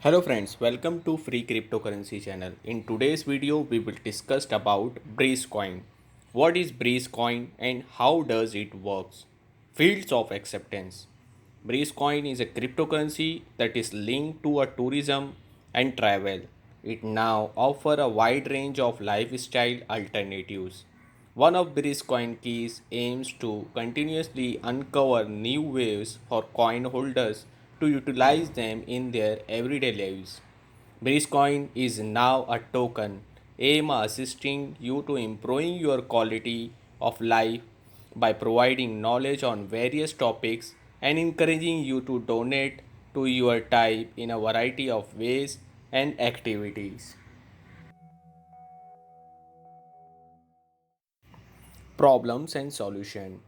Hello friends, welcome to Free Cryptocurrency channel. In today's video, we will discuss about Breeze Coin. What is Breeze Coin and how does it works? Fields of acceptance. Breeze Coin is a cryptocurrency that is linked to a tourism and travel. It now offer a wide range of lifestyle alternatives. One of Breeze Coin keys aims to continuously uncover new ways for coin holders to utilize them in their everyday lives. Breezecoin is now a token aim assisting you to improving your quality of life by providing knowledge on various topics and encouraging you to donate to your type in a variety of ways and activities. Problems and solution.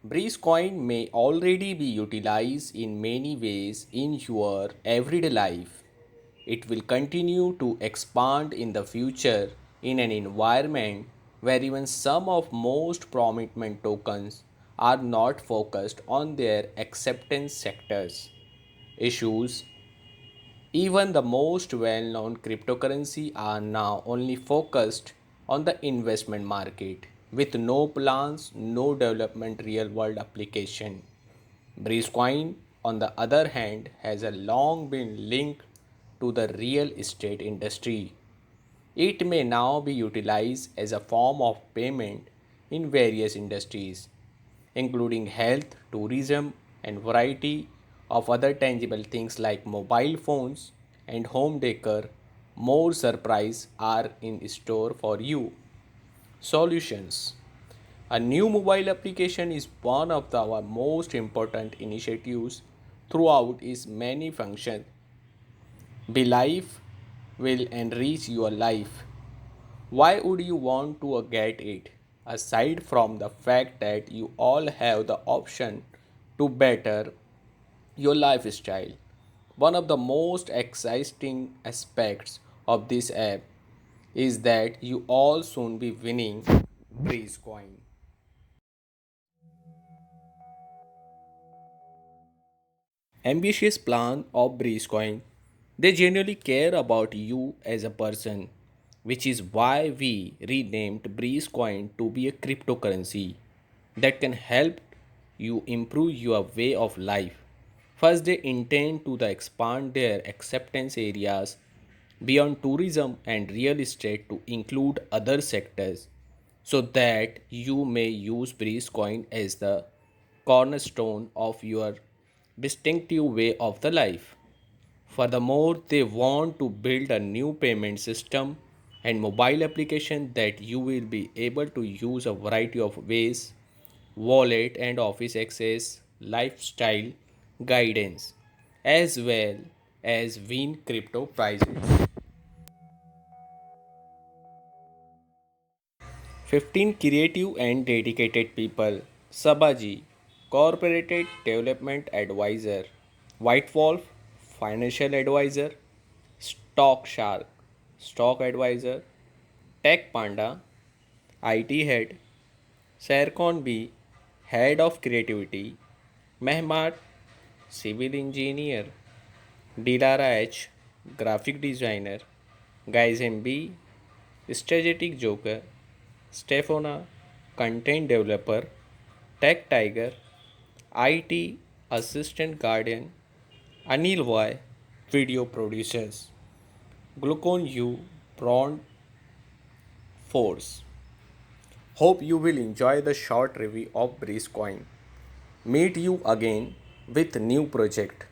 Breezecoin may already be utilized in many ways in your everyday life. It will continue to expand in the future in an environment where even some of most prominent tokens are not focused on their acceptance sectors. Issues. Even the most well-known cryptocurrency are now only focused on the investment market with no plans, no development real-world application. Breezecoin, on the other hand, has a long been linked to the real estate industry. It may now be utilized as a form of payment in various industries, including health, tourism, and variety of other tangible things like mobile phones and home decor. More surprise are in store for you. Solutions. A new mobile application is one of our most important initiatives throughout its many functions. Be Life will enrich your life. Why would you want to get it? Aside from the fact that you all have the option to better your lifestyle. One of the most exciting aspects of this app is that you all soon be winning Breeze Coin. Ambitious plan of Breezecoin. They genuinely care about you as a person, which is why we renamed Breezecoin to be a cryptocurrency that can help you improve your way of life. First, they intend to expand their acceptance areas beyond tourism and real estate to include other sectors so that you may use Breezecoin as the cornerstone of your distinctive way of the life. Furthermore, they want to build a new payment system and mobile application that you will be able to use a variety of ways, wallet and office access, lifestyle guidance, as well as win crypto prizes. 15 creative and dedicated people. Sabaji, Corporate Development Advisor. White Wolf, Financial Advisor. Stock Shark, Stock Advisor. Tech Panda, IT Head. Sercon B, Head of Creativity. Mehmet, Civil Engineer. Dilara H, Graphic Designer. Guys MB, Strategic Joker. Stefana, Content Developer. Tech Tiger, IT Assistant Guardian. Anil Y, Video Producers. Glucon U, Prawn Force. Hope you will enjoy the short review of Breezecoin. Meet you again with new project.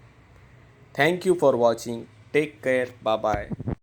Thank you for watching. Take care. Bye bye.